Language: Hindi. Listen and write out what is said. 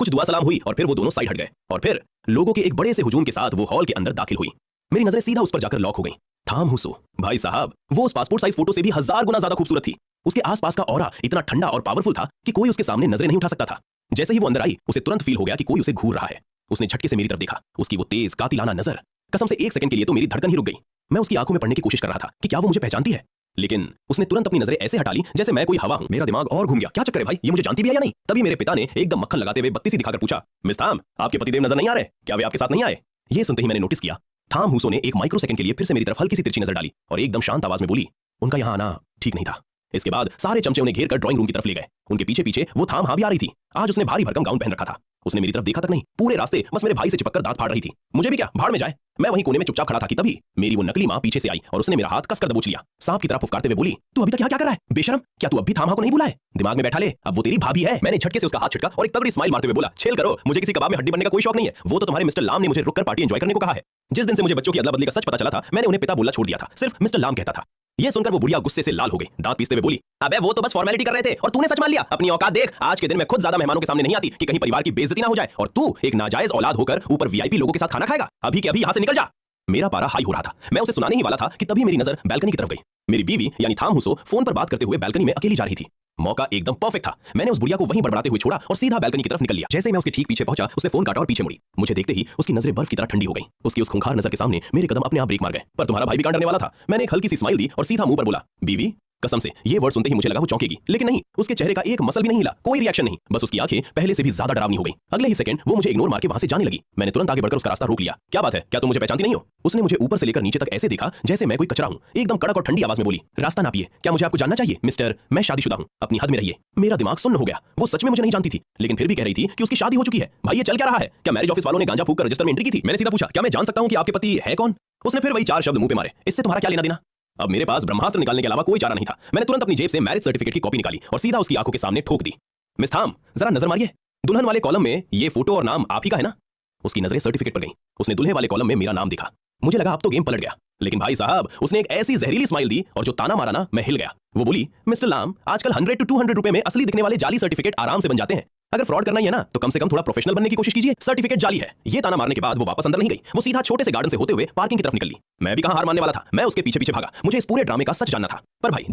कुछ दुआ सलाम हुई और फिर वो दोनों साइड हट गए और फिर लोगों के एक बड़े से हुजूम के साथ वो हॉल के अंदर दाखिल हुई। मेरी नजरें सीधा उस पर जाकर लॉक हो गईं। थाम हुसो, भाई साहब, वो उस पासपोर्ट साइज फोटो से भी 1000 गुना ज्यादा खूबसूरत थी। उसके आसपास का ऑरा इतना ठंडा और पावरफुल था कि कोई उसके सामने नजरें नहीं उठा सकता था। जैसे ही वो अंदर आई, उसे तुरंत फील हो गया कि कोई उसे घूर रहा है। उसने झटके से मेरी तरफ देखा। उसकी वो तेज कातिलाना नजर, कसम से एक सेकंड के लिए तो मेरी धड़कन ही रुक गई। मैं उसकी आंखों में पढ़ने की कोशिश कर रहा था कि क्या वो मुझे पहचानती है, लेकिन उसने तुरंत अपनी नजरें ऐसे हटा ली जैसे मैं कोई हवा हूं। मेरा दिमाग और घूम गया। क्या चक्कर है भाई, ये मुझे जानती भी है या नहीं? तभी मेरे पिता ने एकदम मक्खन लगाते हुए बत्ती सी दिखाकर पूछा, मिस थाम, आपके पतिदेव नजर नहीं आ रहे? क्या वे आपके साथ नहीं आए? ये सुनते ही मैंने नोटिस किया, थाम हुसो ने एक माइक्रो सेकंड के लिए फिर से मेरी तरफ हल्की सी तिरछी नजर डाली और एकदम शांत आवाज में बोली, उनका यहाँ आना ठीक नहीं था। इसके बाद सारे चमचे उन्हें घेर कर ड्राइंग रूम की तरफ ले गए। उनके पीछे पीछे वो थाम हाँ भी आ रही थी। आज उसने भारी भरकम गाउन पहन रखा था। उसने मेरी तरफ देखा तक नहीं, पूरे रास्ते बस मेरे भाई से चिपककर दांत फाड़ रही थी। मुझे भी क्या, भाड़ में जाए। मैं वहीं कोने में चुपचाप खड़ा था कि तभी मेरी वो नकली मां पीछे से आई और उसने मेरा हाथ कसकर दबोच लिया। सांप की तरह फुफकारते हुए बोली, तू अभी तक यहाँ क्या कर रहा है बेशरम? क्या तू अभी थामा को नहीं बुलाए? दिमाग में बैठा ले, अब वो तेरी भाभी है। मैंने झटके से उसका हाथ छिटका और एक तगड़ी स्माइल मारते हुए बोला, छेल करो, मुझे किसी कबाब में हड्डी बनने का कोई शौक नहीं है। वो तो तुम्हारे मिस्टर लाम ने मुझे रुककर पार्टी एंजॉय करने को कहा है। जिस दिन से मुझे बच्चों की अदला बदली का सच पता चला था, मैंने उन्हें पिता बोलना छोड़ दिया था, सिर्फ मिस्टर लाम कहता था। ये सुनकर वो बुढ़िया गुस्से से लाल हो गई, दांत पीसते हुए बोली, अबे वो तो बस फॉर्मेलिटी कर रहे थे और तूने सच मान लिया। अपनी औकात देख, आज के दिन में खुद ज्यादा मेहमानों के सामने नहीं आती कि कहीं परिवार की बेइज्जती ना हो जाए, और तू एक नाजायज औलाद होकर ऊपर वीआईपी लोगों के साथ खाना खाएगा। अभी के अभी यहाँ से निकल जा। मेरा पारा हाई हो रहा था। मैं उसे सुनाने ही वाला था कि तभी मेरी नजर बैल्कनी की तरफ गई। मेरी बीवी यानी थाम हुसो फोन पर बात करते हुए बैल्कनी में अकेली जा रही थी। मौका एकदम परफेक्ट था। मैंने उस बुढ़िया को वहीं बड़बड़ाते हुए छोड़ा और सीधा बैल्कनी की तरफ निकल लिया। जैसे ही मैं उसके ठीक पीछे पहुंचा, उसने फोन काटा और पीछे मुड़ी। मुझे देखते ही उसकी नजरें बर्फ की तरह ठंडी हो गई। उसकी उस खूंखार नजर के सामने मेरे कदम अपने आप ब्रेक मार गए। पर तुम्हारा भाई भी कांड करने वाला था। मैंने एक हल्की सी स्माइल दी और सीधा मुंह पर बोला, बीवी। कसम से ये वर्ड सुनते ही मुझे लगा वो चौंकेगी, लेकिन नहीं, उसके चेहरे का एक मसल भी नहीं हिला, कोई रिएक्शन नहीं। बस उसकी आंखें पहले से भी ज्यादा डरावनी हो गई। अगले ही सेकंड वो मुझे इग्नोर मार के वहां से जाने लगी। मैंने तुरंत आगे बढ़कर उसका रास्ता रोक लिया। क्या बात है, क्या तुम मुझे पहचानती नहीं हो? उसने मुझे ऊपर से लेकर नीचे तक ऐसे देखा जैसे मैं कोई कचरा हूं। एकदम कड़क और ठंडी आवाज में बोली, रास्ता नापिए, क्या मुझे आपको जानना चाहिए? मिस्टर, मैं शादीशुदा हूं, अपनी हद में रहिए। मेरा दिमाग सुन्न हो गया। वो सच में मुझे नहीं जानती थी, लेकिन फिर भी कह रही थी कि उसकी शादी हो चुकी है। भाई ये चल क्या रहा है? क्या मैरिज ऑफिस वालों ने गांजा फूंक कर रजिस्टर में एंट्री की थी? मैंने सीधा पूछा, क्या मैं जान सकता हूं कि आपके पति है कौन? उसने फिर वही 4 शब्द मुंह पे मारे, इससे तुम्हारा क्या लेना देना? अब मेरे पास ब्रह्मास्त्र निकालने के अलावा कोई चारा नहीं था। मैंने तुरंत अपनी जेब से मैरिज सर्टिफिकेट की कॉपी निकाली और सीधा उसकी आंखों के सामने ठोक दी। मिस थाम, जरा नजर मारिए, दुल्हन वाले कॉलम में ये फोटो और नाम आप ही का है ना? उसकी नजरें सर्टिफिकेट पर गईं। उसने दूल्हे वाले कॉलम में मेरा नाम देखा। मुझे लगा अब तो गेम पलट गया, लेकिन भाई साहब उसने एक ऐसी जहरीली स्माइल दी और जो ताना मारा ना, मैं हिल गया। वो बोली, मिस्टर लाम, आजकल 100 to 200 रुपए में असली दिखने वाले जाली सर्टिफिकेट आराम से बन जाते हैं। अगर फ्रॉड करना ही है ना, तो कम से कम थोड़ा प्रोफेशनल बनने की कोशिश कीजिए। सर्टिफिकेट जाली है। ये ताना मारने के बाद वो वापस अंदर नहीं गई। वो सीधा छोटे से गार्डन से होते हुए पार्किंग की तरफ निकल ली। मैं भी कहां हार मानने वाला था। मैं उसके पीछे पीछे भागा। मुझे इस पूरे ड्रामे का सच जानना था। पर भाई